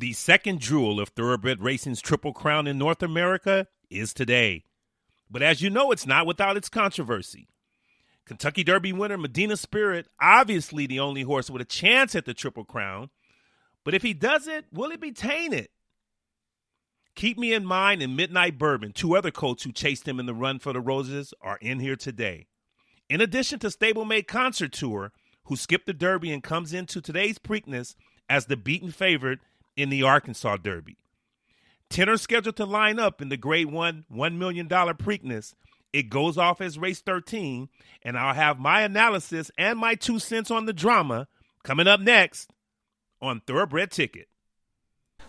The second jewel of thoroughbred racing's Triple Crown in North America is today. But as you know, it's not without its controversy. Kentucky Derby winner Medina Spirit, obviously the only horse with a chance at the Triple Crown. But if he does it, will it be tainted? Keep Me in Mind and Midnight Bourbon, two other colts who chased him in the Run for the Roses, are in here today. In addition to Stablemate Concert Tour, who skipped the Derby and comes into today's Preakness as the beaten favorite in the Arkansas Derby. 10 are scheduled to line up in the Grade 1 $1 million Preakness. It goes off as race 13, and I'll have my analysis and my 2 cents on the drama coming up next on Thoroughbred Ticket.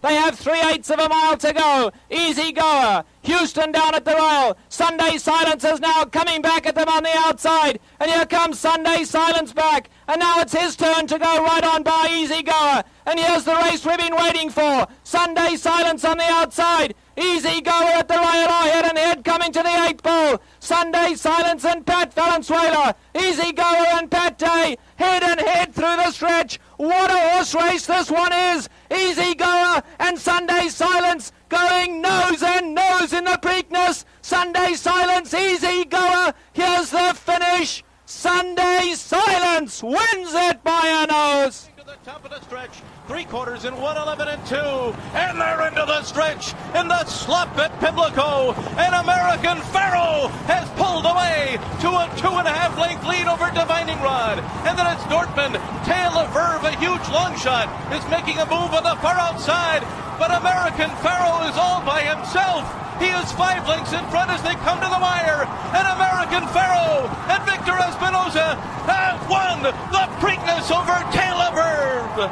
They have 3/8 of a mile to go. Easy Goer. Houston down at the rail. Sunday Silence is now coming back at them on the outside. And here comes Sunday Silence back. And now it's his turn to go right on by Easy Goer. And here's the race we've been waiting for. Sunday Silence on the outside. Easy Goer at the rail, head and head coming to the 8th pole. Sunday Silence and Pat Valenzuela. Easy Goer and Pat Day head and head through the stretch. What a horse race this one is. Easy Goer and Sunday Silence going nose and nose in the Preakness. Sunday Silence, Easy Goer. Here's the finish. Sunday Silence wins it by a nose. To the top of the stretch, 3/4 in 1:11 and 2, and they're into the stretch in the slop at Pimlico, and American Pharaoh has pulled away to a 2.5 length lead over Divining Rod, and then it's Dortmund. Tail of Verve, a huge long shot, is making a move on the far outside, but American Pharaoh is all by himself. He is 5 lengths in front as they come to the wire, and American Pharaoh and Victor Espinoza have won the Preakness over Tail of Verve.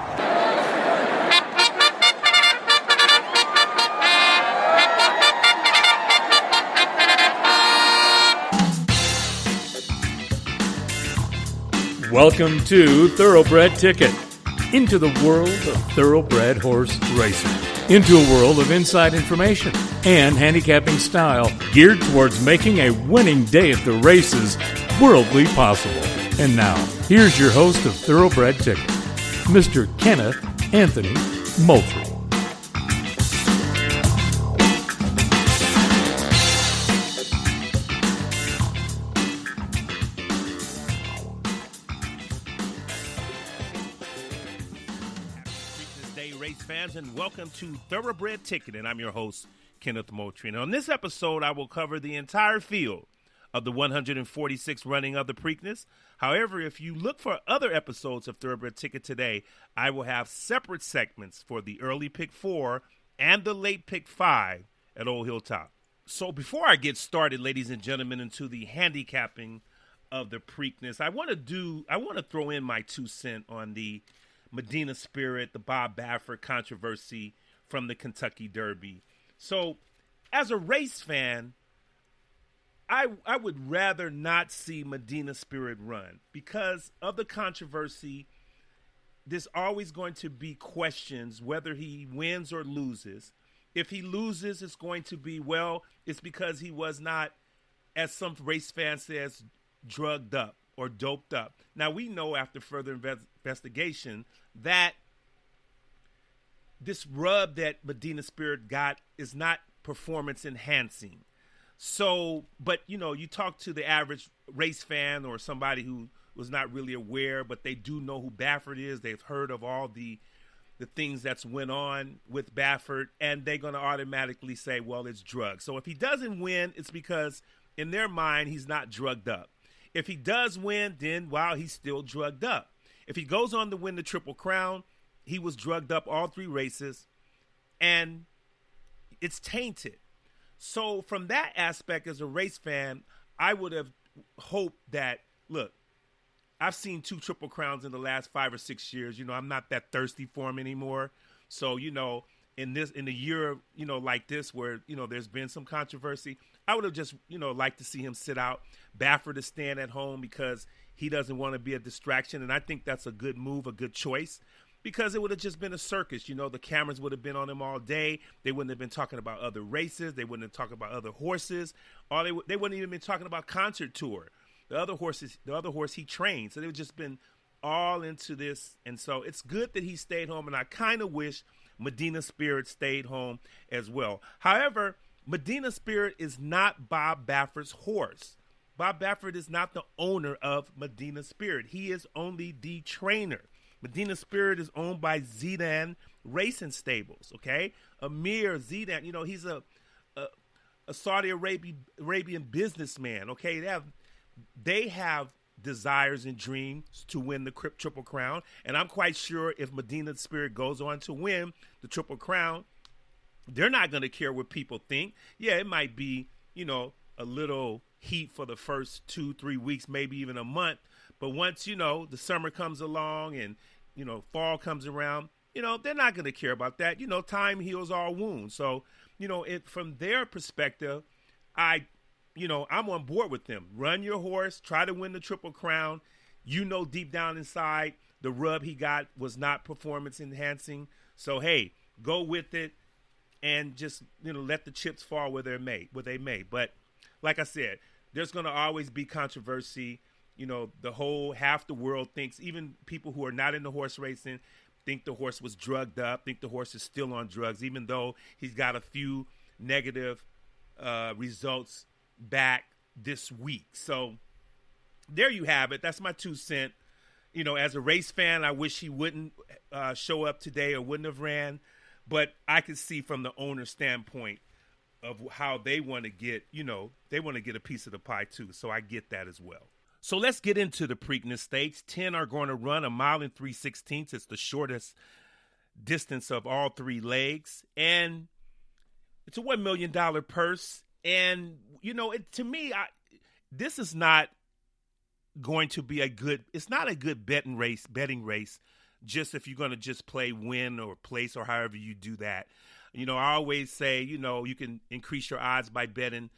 Welcome to Thoroughbred Ticket, into the world of thoroughbred horse racing, into a world of inside information and handicapping style geared towards making a winning day at the races worldly possible. And now, here's your host of Thoroughbred Ticket, Mr. Kenneth Anthony Moultrie. Fans, and welcome to Thoroughbred Ticket, and I'm your host, Kenneth Moultrie. And on this episode, I will cover the entire field of the 146th running of the Preakness. However, if you look for other episodes of Thoroughbred Ticket today, I will have separate segments for the early pick 4 and the late pick 5 at Old Hilltop. So before I get started, ladies and gentlemen, into the handicapping of the Preakness, I want to throw in my 2 cents on the Medina Spirit, the Bob Baffert controversy from the Kentucky Derby. So, as a race fan, I would rather not see Medina Spirit run because of the controversy. There's always going to be questions whether he wins or loses. If he loses, it's going to be, well, it's because he was not, as some race fans says, drugged up or doped up. Now, we know after further investigation that this rub that Medina Spirit got is not performance enhancing. So, but you talk to the average race fan or somebody who was not really aware, but they do know who Baffert is. They've heard of all the things that's went on with Baffert, and they're going to automatically say, well, it's drugs. So if he doesn't win, it's because in their mind, he's not drugged up. If he does win, then, wow, he's still drugged up. If he goes on to win the Triple Crown, he was drugged up all 3 races, and it's tainted. So from that aspect, as a race fan, I would have hoped that, look, I've seen 2 Triple Crowns in the last 5 or 6 years. I'm not that thirsty for him anymore. So, in a year, like this where, there's been some controversy, I would have just, liked to see him sit out. Baffert to stand at home because he doesn't want to be a distraction. And I think that's a good move, a good choice, because it would have just been a circus. The cameras would have been on him all day. They wouldn't have been talking about other races. They wouldn't have talked about other horses. Or they wouldn't even been talking about Concert Tour, the other horse he trained. So they've just been all into this. And so it's good that he stayed home. And I kind of wish Medina Spirit stayed home as well. However, Medina Spirit is not Bob Baffert's horse. Bob Baffert is not the owner of Medina Spirit. He is only the trainer. Medina Spirit is owned by Zidane Racing Stables, okay? Amir Zidane, he's a Saudi Arabian businessman, okay? They have desires and dreams to win the Triple Crown, and I'm quite sure if Medina Spirit goes on to win the Triple Crown, they're not going to care what people think. Yeah, it might be, a little heat for the first 2-3 weeks, maybe even a month, but once, the summer comes along and, fall comes around, they're not going to care about that. Time heals all wounds. So, from their perspective, I'm on board with them. Run your horse, try to win the Triple Crown. Deep down inside, the rub he got was not performance enhancing. So, hey, go with it and just, let the chips fall where they may. But like I said, there's going to always be controversy. Half the world thinks, even people who are not into horse racing, think the horse was drugged up, think the horse is still on drugs, even though he's got a few negative results back this week. So there you have it. That's my 2 cents. As a race fan, I wish he wouldn't show up today or wouldn't have ran, but I could see from the owner's standpoint of how they want to get, they want to get a piece of the pie too. So I get that as well. So let's get into the Preakness Stakes. 10 are going to run 1 mile and 3/16. It's the shortest distance of all 3 legs. And it's a $1 million purse. And, to me, this is not going to be it's not a good betting race, just if you're going to just play win or place or however you do that. I always say, you can increase your odds by betting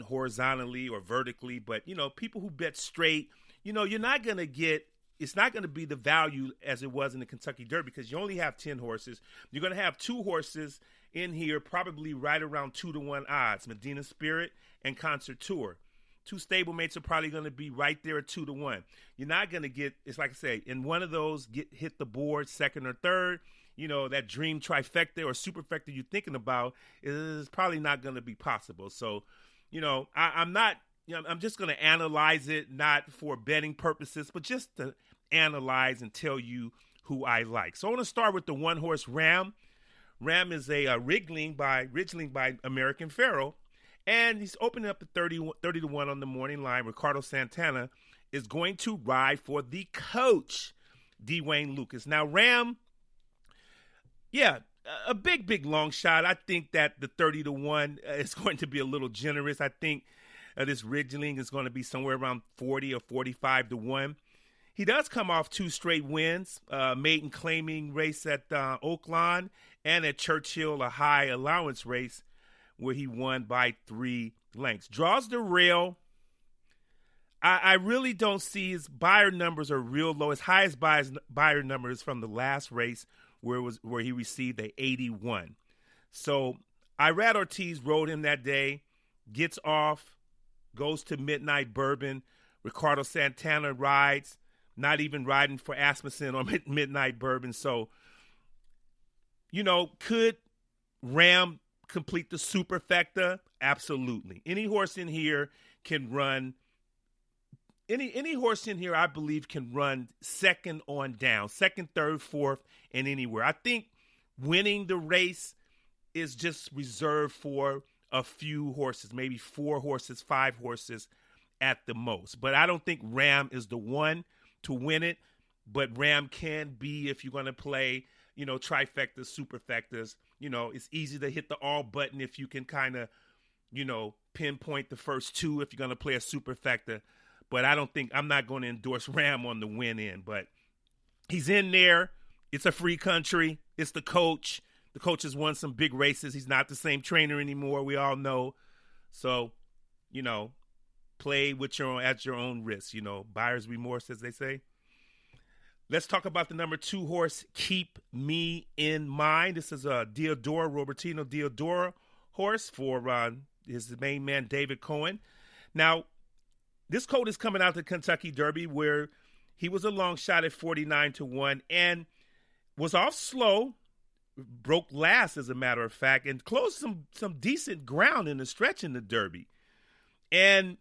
horizontally or vertically, but, people who bet straight, you're not going to get, it's not going to be the value as it was in the Kentucky Derby because you only have 10 horses. You're going to have 2 horses in here, probably right around 2-1 odds, Medina Spirit and Concert Tour. 2 stablemates are probably going to be right there at 2-1. You're not going to get, it's like I say, in one of those, hit the board second or third. That dream trifecta or superfecta you're thinking about is probably not going to be possible. So, I'm not, I'm just going to analyze it, not for betting purposes, but just to analyze and tell you who I like. So I want to start with the 1-horse Ram. Ram is a Ridgeling by American Pharoah, and he's opening up at 30-1 on the morning line. Ricardo Santana is going to ride for the coach, Dwayne Lucas. Now, Ram, yeah, a big long shot. I think that the 30-1 is going to be a little generous. I think this Ridgeling is going to be somewhere around 40 or 45-1. He does come off 2 straight wins, maiden claiming race at Oaklawn and at Churchill, a high allowance race where he won by 3 lengths. Draws the rail. I really don't see his buyer numbers are real low. His highest buyer number is from the last race where he received a 81. So Irad Ortiz rode him that day, gets off, goes to Midnight Bourbon. Ricardo Santana rides, not even riding for Asmussen on Midnight Bourbon. So, could Ram complete the superfecta? Absolutely. Any horse in here can run. Any horse in here, I believe, can run second on down, second, third, fourth, and anywhere. I think winning the race is just reserved for a few horses, maybe 4 horses, 5 horses at the most. But I don't think Ram is the one to win it. But Ram can be, if you're going to play, trifectas, superfectas. It's easy to hit the all button if you can kind of, pinpoint the first 2 if you're going to play a superfecta. But I'm not going to endorse Ram on the win end. But he's in there. It's a free country. It's the coach. The coach has won some big races. He's not the same trainer anymore. We all know. So, play at your own risk. Buyer's remorse, as they say. Let's talk about the number 2 horse, Keep Me in Mind. This is a Robertino Diodoro horse for his main man, David Cohen. Now, this colt is coming out to Kentucky Derby where he was a long shot at 49-1 and was off slow, broke last, as a matter of fact, and closed some decent ground in the stretch in the Derby. And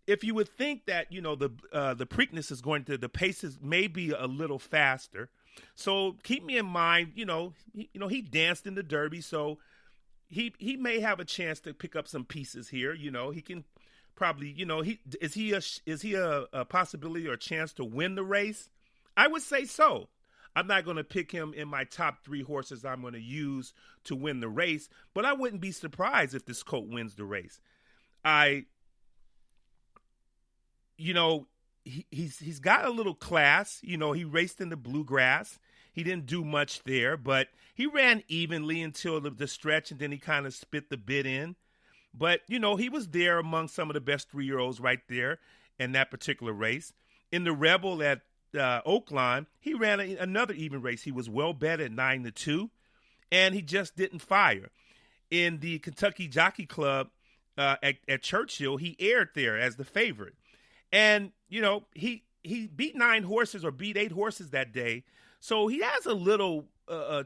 if you would think that, the Preakness is the paces may be a little faster. So keep me in mind, he danced in the Derby, so he may have a chance to pick up some pieces here. He can probably, is he a possibility or a chance to win the race? I would say so. I'm not going to pick him in my top 3 horses I'm going to use to win the race, but I wouldn't be surprised if this colt wins the race. He's got a little class. He raced in the Bluegrass. He didn't do much there, but he ran evenly until the stretch, and then he kind of spit the bit in. But, he was there among some of the best 3-year-olds right there in that particular race. In the Rebel at Oaklawn, he ran another even race. He was well bet at 9-2, and he just didn't fire. In the Kentucky Jockey Club at Churchill, he aired there as the favorite. And, he beat 9 horses or beat 8 horses that day. So he has a little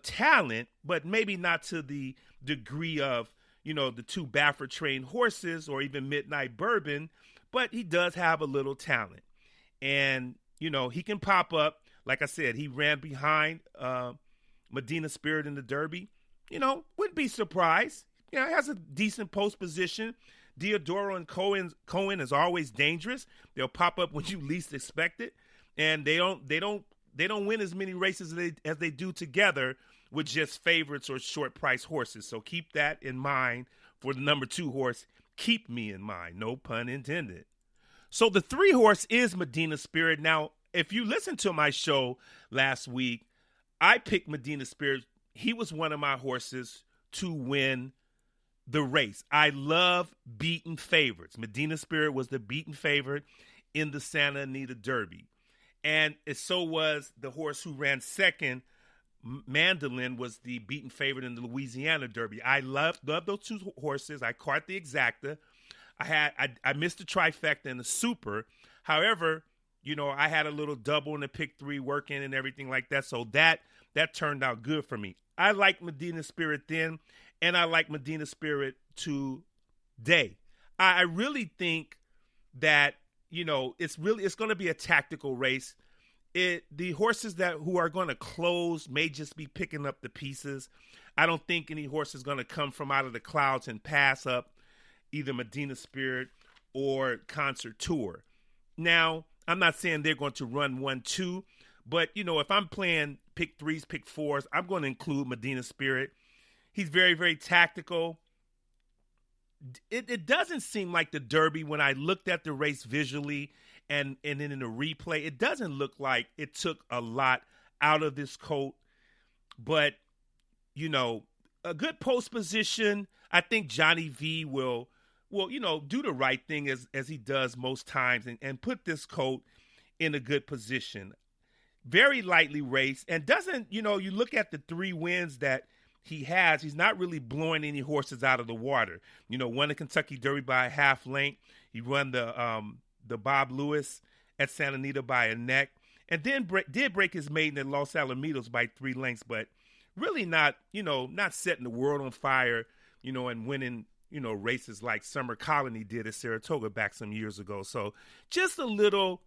talent, but maybe not to the degree of, the 2 Baffert-trained horses or even Midnight Bourbon, but he does have a little talent. And, he can pop up. Like I said, he ran behind Medina Spirit in the Derby. Wouldn't be surprised. He has a decent post position. Diodoro and Cohen is always dangerous. They'll pop up when you least expect it. And they don't win as many races as they do together with just favorites or short price horses. So keep that in mind for the number 2 horse. Keep me in mind. No pun intended. So the 3 horse is Medina Spirit. Now, if you listened to my show last week, I picked Medina Spirit. He was one of my horses to win the race. I love beaten favorites. Medina Spirit was the beaten favorite in the Santa Anita Derby. And so was the horse who ran second. Mandolin was the beaten favorite in the Louisiana Derby. I love those 2 horses. I caught the exacta. I missed the trifecta and the super. However, I had a little double in the pick 3 working and everything like that. So that turned out good for me. I like Medina Spirit then, and I like Medina Spirit today. I really think that, it's going to be a tactical race. The horses who are going to close may just be picking up the pieces. I don't think any horse is going to come from out of the clouds and pass up either Medina Spirit or Concert Tour. Now, I'm not saying they're going to run 1-2, but, if I'm playing pick 3s, pick 4s, I'm going to include Medina Spirit. He's very, very tactical. It doesn't seem like the Derby, when I looked at the race visually and then in the replay, it doesn't look like it took a lot out of this colt. But, a good post position. I think Johnny V will do the right thing as he does most times and put this colt in a good position. Very lightly raced, and doesn't, you look at the 3 wins that he has, he's not really blowing any horses out of the water. Won the Kentucky Derby by a half length. He won the Bob Lewis at Santa Anita by a neck, and then did break his maiden at Los Alamitos by 3 lengths, but really not setting the world on fire, and winning, races like Summer Colony did at Saratoga back some years ago. So just a little,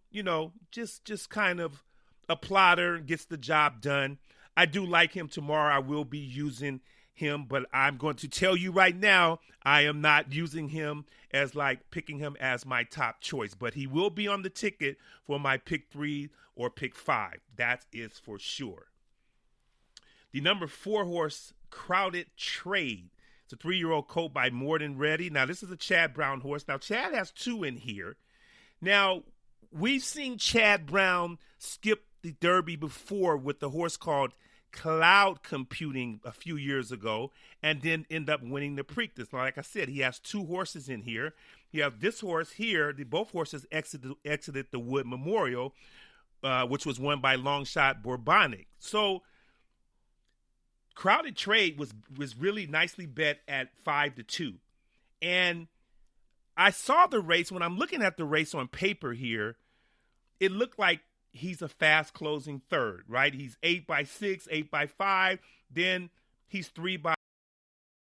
just kind of a plotter, gets the job done. I do like him tomorrow. I will be using him, but I'm going to tell you right now, I am not using him as picking him as my top choice, but he will be on the ticket for my pick 3 or pick 5. That is for sure. The number 4 horse, Crowded Trade. It's a 3-year-old colt by More Than Ready. Now, this is a Chad Brown horse. Now, Chad has 2 in here. Now, we've seen Chad Brown skip the Derby before with the horse called Cloud Computing a few years ago, and then end up winning the Preakness. Now, like I said, he has 2 horses in here. You have this horse here. Both horses exited the Wood Memorial, which was won by Longshot Bourbonic. So Crowded Trade was really nicely bet at 5-2. And I saw the race. When I'm looking at the race on paper here, it looked like he's a fast closing third, right? He's 8 by 6, 8 by 5. Then He's 3 by